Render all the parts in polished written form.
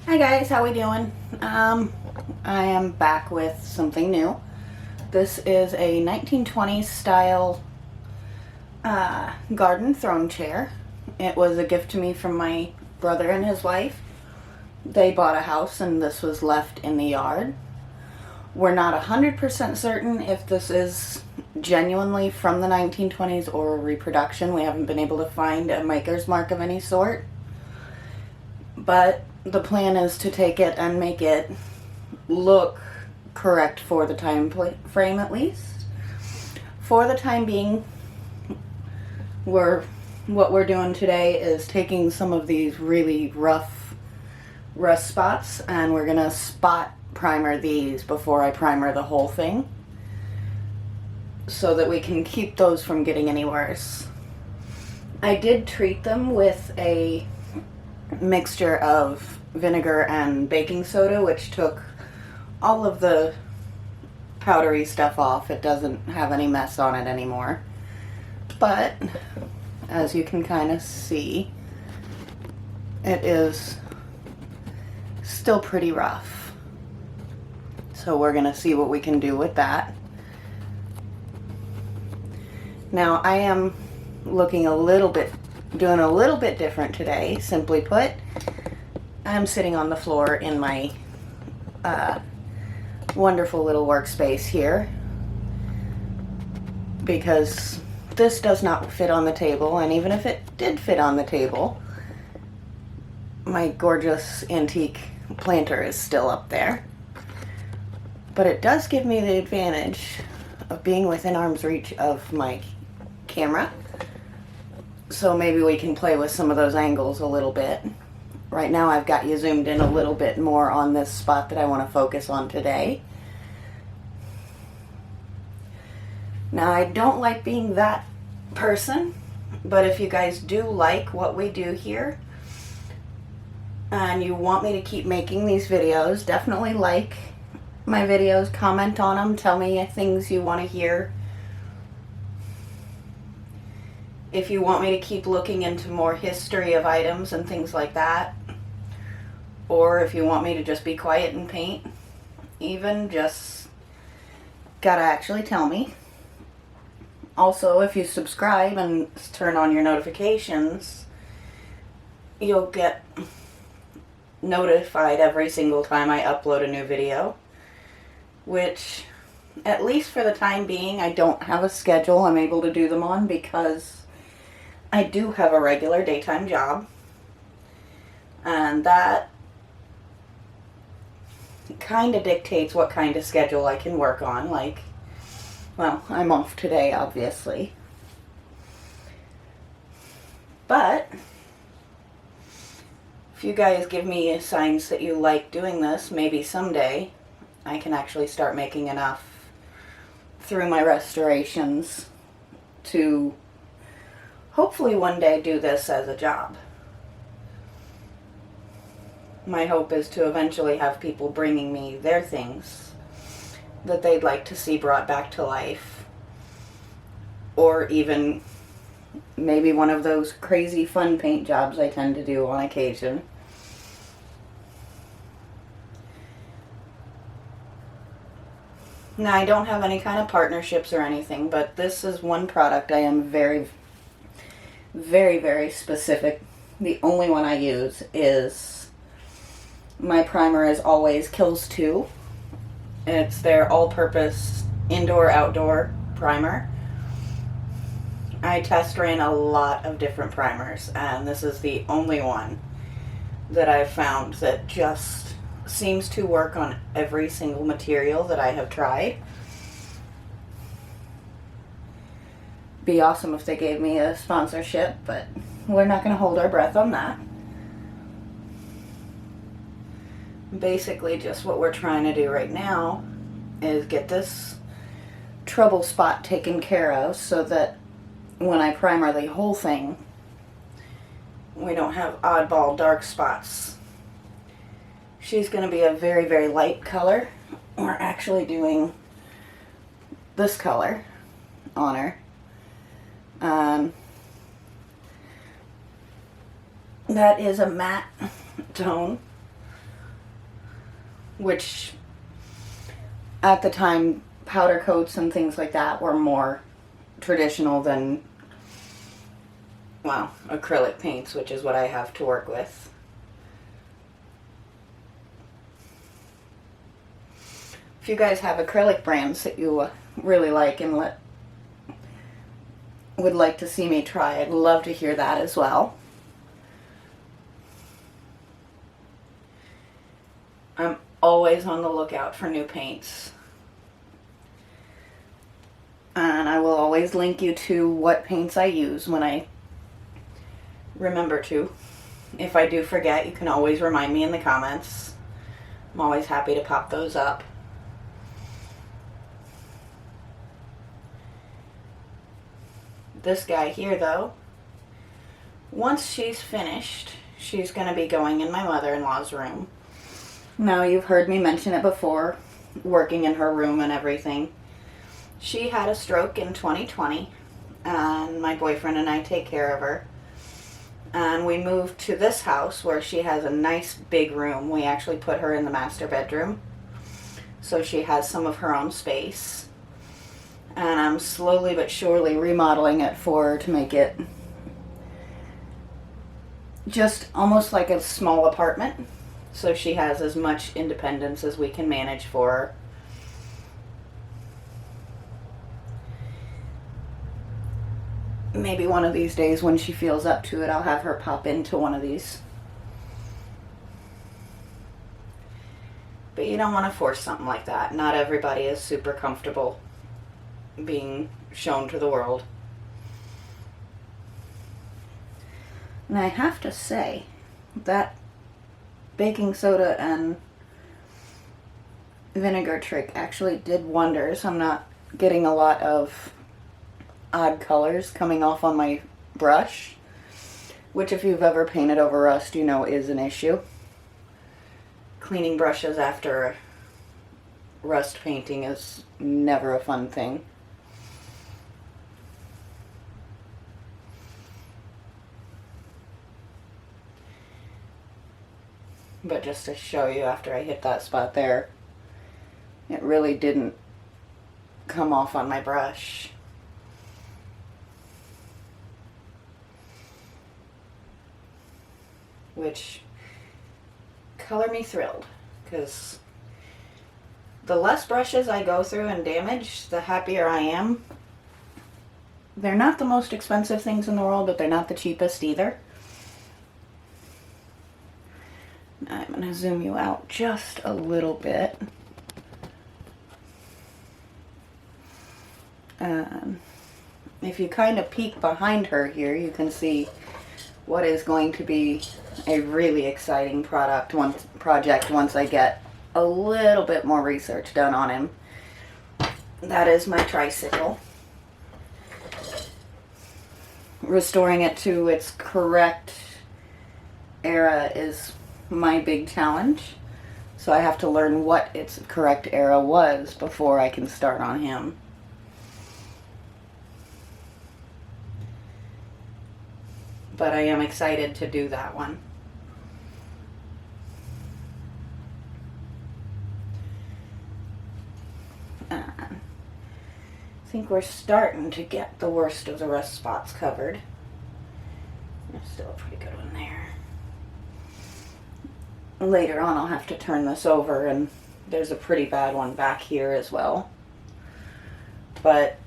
Hi guys, how we doing? I am back with something new. This is a 1920s style garden throne chair. It was a gift to me from my brother and his wife. They bought a house and this was left in the yard. We're not 100% certain if this is genuinely from the 1920s or a reproduction. We haven't been able to find a maker's mark of any sort. But the plan is to take it and make it look correct for the time frame at least. For the time being, what we're doing today is taking some of these really rough rust spots and we're gonna spot primer these before I primer the whole thing so that we can keep those from getting any worse. I did treat them with a mixture of vinegar and baking soda, which took all of the powdery stuff off. It doesn't have any mess on it anymore. But as you can kind of see, it is still pretty rough. So we're gonna see what we can do with that. Now I am looking doing a little bit different today. Simply put, I'm sitting on the floor in my wonderful little workspace here because this does not fit on the table, and even if it did fit on the table, my gorgeous antique planter is still up there. But it does give me the advantage of being within arm's reach of my camera. So maybe we can play with some of those angles a little bit. Right now I've got you zoomed in a little bit more on this spot that I want to focus on today. Now I don't like being that person, but if you guys do like what we do here and you want me to keep making these videos, definitely like my videos, comment on them, tell me things you want to hear. If you want me to keep looking into more history of items and things like that, or if you want me to just be quiet and paint, even, just gotta actually tell me. Also, if you subscribe and turn on your notifications, you'll get notified every single time I upload a new video, which, at least for the time being, I don't have a schedule I'm able to do them on because I do have a regular daytime job, and that kind of dictates what kind of schedule I can work on. Like, well, I'm off today, obviously. But if you guys give me signs that you like doing this, maybe someday I can actually start making enough through my restorations to hopefully one day do this as a job. My hope is to eventually have people bringing me their things that they'd like to see brought back to life. Or even maybe one of those crazy fun paint jobs I tend to do on occasion. Now, I don't have any kind of partnerships or anything, but this is one product I am very, very specific. The only one I use is, my primer is always Kills 2. It's their all-purpose indoor-outdoor primer. I test ran a lot of different primers, and this is the only one that I've found that just seems to work on every single material that I have tried. Be awesome if they gave me a sponsorship, but we're not going to hold our breath on that. Basically, just what we're trying to do right now is get this trouble spot taken care of so that when I primer the whole thing, we don't have oddball dark spots. She's going to be a very light color. We're actually doing this color on her. That is a matte tone. which at the time powder coats and things like that were more traditional than, well, acrylic paints, which is what I have to work with. If you guys have acrylic brands that you really like and would like to see me try, I'd love to hear that as well. I'm always on the lookout for new paints. And I will always link you to what paints I use when I remember to. If I do forget, you can always remind me in the comments. I'm always happy to pop those up. This guy here, though, once she's finished, she's going to be going in my mother-in-law's room. Now, you've heard me mention it before, working in her room and everything. She had a stroke in 2020, and my boyfriend and I take care of her. And we moved to this house where she has a nice big room. We actually put her in the master bedroom, so she has some of her own space. And I'm slowly but surely remodeling it for her to make it just almost like a small apartment, so she has as much independence as we can manage for her. Maybe one of these days when she feels up to it, I'll have her pop into one of these. But you don't want to force something like that. Not everybody is super comfortable being shown to the world. And I have to say that baking soda and vinegar trick actually did wonders. I'm not getting a lot of odd colors coming off on my brush, which if you've ever painted over rust, you know is an issue. Cleaning brushes after rust painting is never a fun thing. But just to show you, after I hit that spot there, it really didn't come off on my brush. Which, color me thrilled, because the less brushes I go through and damage, the happier I am. They're not the most expensive things in the world, but they're not the cheapest either. I'm going to zoom you out just a little bit. If you kind of peek behind her here, you can see what is going to be a really exciting project once I get a little bit more research done on him. That is my tricycle. Restoring it to its correct era is my big challenge. So I have to learn what its correct era was before I can start on him. But I am excited to do that one. I think we're starting to get the worst of the rust spots covered. There's still a pretty good one there. Later on I'll have to turn this over, and there's a pretty bad one back here as well. But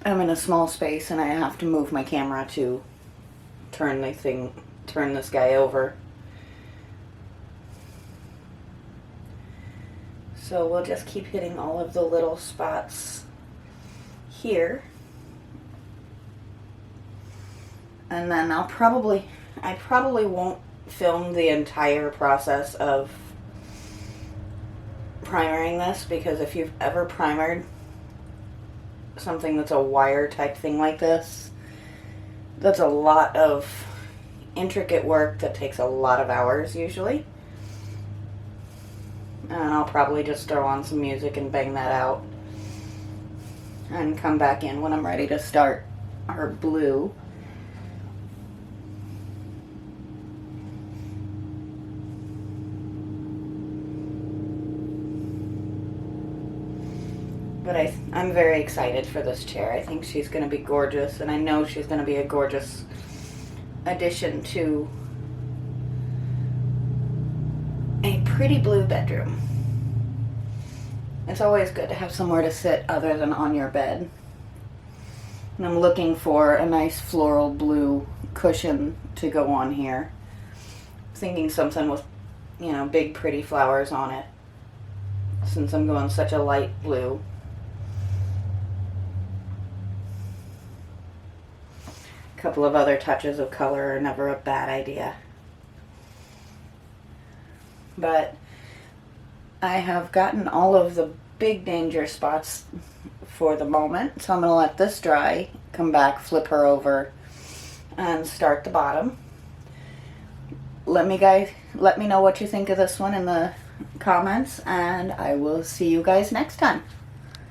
I'm in a small space and I have to move my camera to turn this guy over. So we'll just keep hitting all of the little spots here. And then I probably won't film the entire process of primering this, because if you've ever primered something that's a wire type thing like this, that's a lot of intricate work that takes a lot of hours usually. And I'll probably just throw on some music and bang that out and come back in when I'm ready to start our blue. But I'm very excited for this chair. I think she's going to be gorgeous, and I know she's going to be a gorgeous addition to a pretty blue bedroom. It's always good to have somewhere to sit other than on your bed. And I'm looking for a nice floral blue cushion to go on here. Thinking something with, you know, big pretty flowers on it, since I'm going such a light blue. A couple of other touches of color are never a bad idea. But I have gotten all of the big danger spots for the moment, so I'm going to let this dry, come back, flip her over, and start the bottom. Let me know what you think of this one in the comments, and I will see you guys next time.